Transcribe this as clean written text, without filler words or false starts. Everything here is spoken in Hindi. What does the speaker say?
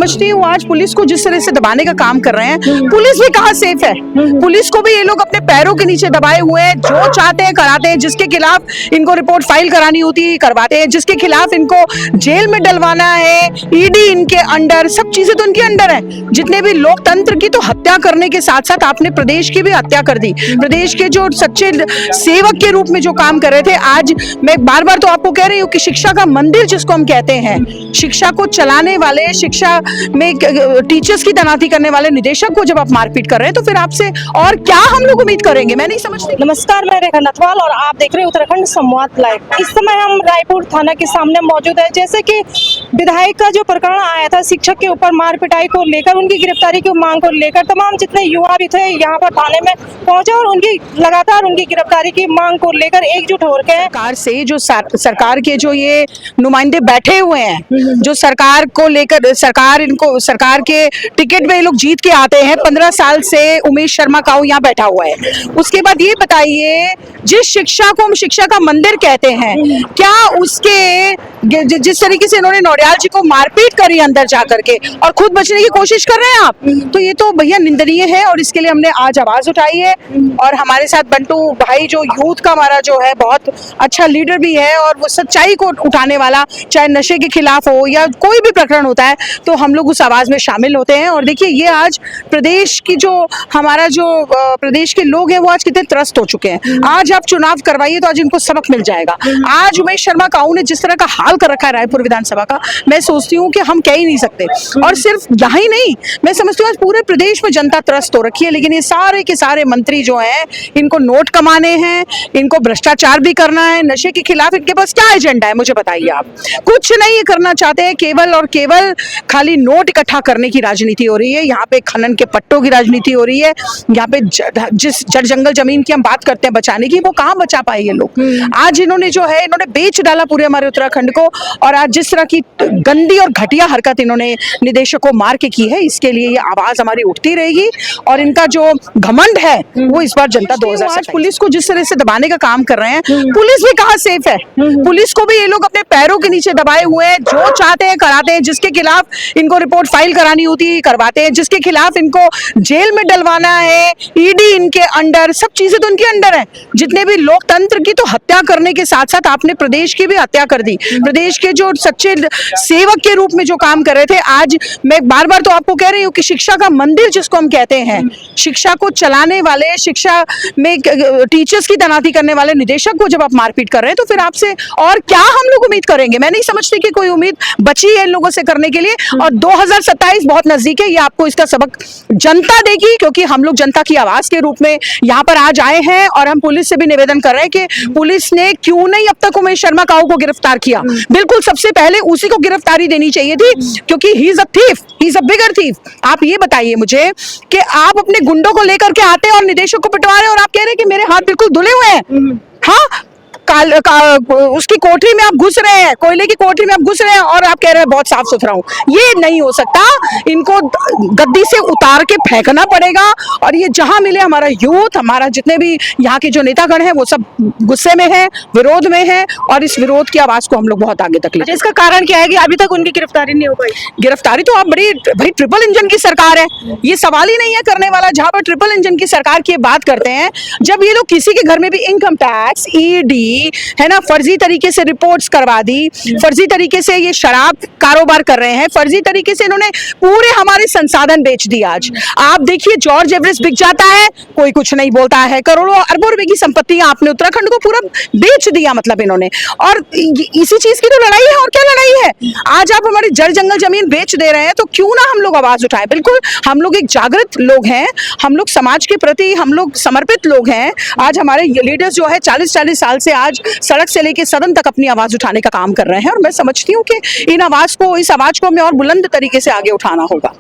समझती हूँ आज पुलिस को जिस तरह से दबाने का काम कर रहे हैं, पुलिस भी कहाँ सेफ है। पुलिस को भी ये लोग अपने पैरों के नीचे दबाए हुए हैं, जो चाहते हैं कराते हैं, जिसके खिलाफ इनको रिपोर्ट फाइल करानी होती है करवाते हैं, जिसके खिलाफ इनको जेल में डलवाना है, ईडी इनके अंडर, सब चीजें तो इनके अंडर है। जितने भी लोकतंत्र की तो हत्या करने के साथ साथ आपने प्रदेश की भी हत्या कर दी। प्रदेश के जो सच्चे सेवक के रूप में जो काम कर रहे थे, आज मैं बार बार तो आपको कह रही हूँ कि शिक्षा का मंदिर जिसको हम कहते हैं, शिक्षा को चलाने वाले, शिक्षा में टीचर्स की तैनाती करने वाले निदेशक को जब आप मारपीट कर रहे हैं तो फिर आपसे और क्या हम लोग उम्मीद करेंगे, मैं नहीं समझती। नमस्कार, मैं रेखा नथवाल और आप देख रहे हैं उत्तराखंड संवाद लाइव। इस समय हम रायपुर थाना के सामने मौजूद है। जैसे कि विधायक का जो प्रकरण आया था शिक्षक के ऊपर मार पिटाई को लेकर, उनकी गिरफ्तारी की मांग को लेकर तमाम जितने युवा भी थे यहाँ पर थाने में पहुंचे और उनकी लगातार उनकी गिरफ्तारी की मांग को लेकर एकजुट हो रखे हैं। सरकार से जो सरकार के जो ये नुमाइंदे बैठे हुए हैं, जो सरकार को लेकर सरकार के टिकट में ये लोग जीत के आते हैं, 15 साल से उमेश शर्मा काऊ यहाँ बैठा हुआ है। उसके बाद ये बताइए, जिस शिक्षा को हम शिक्षा का मंदिर कहते हैं, क्या उसके जिस तरीके से इन्होंने नौडियाल जी को मारपीट करी अंदर जाकर के और खुद बचने की कोशिश कर रहे हैं आप, तो ये तो भैया निंदनीय है और इसके लिए हमने आज आवाज उठाई है। और हमारे साथ बंटू भाई जो यूथ का हमारा जो है बहुत अच्छा लीडर भी है और वो सच्चाई को उठाने वाला, चाहे नशे के खिलाफ हो या कोई भी प्रकरण होता है तो हम लोग उस आवाज में शामिल होते हैं। और देखिए, ये आज प्रदेश की जो हमारा जो प्रदेश के लोग हैं वो आज कितने त्रस्त हो चुके हैं। आज आप चुनाव करवाइए तो आज इनको सबक मिल जाएगा। आज उमेश शर्मा काऊ ने जिस तरह का हाल कर रखा है रायपुर विधानसभा का, मैं सोचती हूँ कि हम कह ही नहीं सकते। और सिर्फ यहाँ ही नहीं, मैं समझती हूँ आज पूरे प्रदेश में जनता त्रस्त हो रखी है। लेकिन ये सारे के सारे मंत्री जो हैं, इनको नोट कमाने हैं, इनको भ्रष्टाचार भी करना है, नशे के खिलाफ इनके पास क्या एजेंडा है मुझे बताइए आप। कुछ नहीं करना चाहते हैं, केवल और केवल खाली नोट इकट्ठा करने की राजनीति हो रही है। यहाँ पे खनन के पट्टों की राजनीति हो रही है। यहाँ पे जिस जड़ जंगल जमीन की हम बात करते हैं बचाने की, वो कहाँ बचा पाए ये लोग। आज इन्होंने जो है इन्होंने बेच डाला पूरे हमारे उत्तराखंड को। और आज जिस तरह की गंदी और घटिया हरकत इन्होंने निदेशक को मार के की है, इसके लिए ये आवाज हमारी उठती रहेगी। और इनका जो घमंड है वो इस बार जनता 2027 पुलिस को जिस तरह से दबाने का काम कर रहे हैं, पुलिस भी कहाँ सेफ है। पुलिस को भी ये लोग अपने पैरों के नीचे दबाए हुए हैं, जो चाहते हैं कराते हैं, जिसके खिलाफ इनको रिपोर्ट फाइल करानी होती है करवाते हैं, जिसके खिलाफ इनको जेल में डलवाना है, ईडी इनके अंडर, सब चीजें तो इनके अंडर है। जितने भी लोकतंत्र की तो हत्या करने के साथ साथ आपने प्रदेश की भी हत्या कर दी। प्रदेश के जो सच्चे सेवक के रूप में जो काम कर रहे थे, आज मैं बार बार तो आपको कह रही हूँ कि शिक्षा का मंदिर जिसको हम कहते हैं, शिक्षा को चलाने वाले, शिक्षा में टीचर्स की तैनाती करने वाले निदेशक को जब आप मारपीट कर रहे हैं तो फिर आपसे और क्या हम लोग उम्मीद करेंगे। मैं नहीं समझती कि कोई उम्मीद बची है इन लोगों से करने के लिए। और 2027 बहुत नजदीक है, ये आपको इसका सबक जनता देगी, क्योंकि हम लोग जनता की आवाज के रूप में यहाँ पर आज आए हैं। और हम पुलिस से भी निवेदन कर रहे हैं कि पुलिस ने क्यों नहीं अब तक उमेश शर्मा काऊ को गिरफ्तार किया। बिल्कुल सबसे पहले उसी को गिरफ्तारी देनी चाहिए थी, क्योंकि he is a thief, he is a bigger thief. आप ये बताइए मुझे कि आप अपने गुंडों को लेकर के आते हैं और निदेशक को पिटवा रहे हैं और आप कह रहे हैं कि मेरे हाथ बिल्कुल धुले हुए हैं। हाँ, उसकी कोठरी में आप घुस रहे हैं, कोयले की कोठरी में आप घुस रहे हैं और आप कह रहे हैं बहुत साफ सुथरा हूं। ये नहीं हो सकता, इनको गद्दी से उतार के फेंकना पड़ेगा। और ये जहां मिले, हमारा यूथ, हमारा जितने भी यहाँ के जो नेतागण हैं वो सब गुस्से में है, विरोध में है। और इस विरोध की आवाज को हम लोग बहुत आगे तक ले। इसका कारण क्या है कि अभी तक उनकी गिरफ्तारी नहीं हो पाई? गिरफ्तारी तो आप भाई ट्रिपल इंजन की सरकार है, ये सवाल ही नहीं है करने वाला। जहां पर ट्रिपल इंजन की सरकार की बात करते हैं, जब ये लोग किसी के घर में भी इनकम टैक्स, ईडी है ना, फर्जी तरीके से रिपोर्ट्स करवा दी, फर्जी तरीके से ये शराब कारोबार कर रहे हैं, फर्जी तरीके से इन्होंने पूरे हमारे संसाधन बेच दिए। आज आप देखिए, जॉर्ज एवरेस्ट बिक जाता है, कोई कुछ नहीं बोलता है। करोड़ों अरबों रुपए की संपत्तियां आपने उत्तराखंड को पूरा बेच दिया, मतलब इन्होंने। और इसी चीज की तो लड़ाई है, और क्या लड़ाई है। आज आप हमारी जड़ जंगल जमीन बेच दे रहे हैं, तो क्यों ना हम लोग आवाज उठाएं। बिल्कुल, हम लोग एक जागृत लोग हैं, हम लोग समाज के प्रति हम लोग समर्पित लोग हैं। आज हमारे लीडर्स जो है 40-40 साल से आज सड़क से लेके सदन तक अपनी आवाज उठाने का काम कर रहे हैं। और मैं समझती हूँ कि इस आवाज को हमें और बुलंद तरीके से आगे उठाना होगा।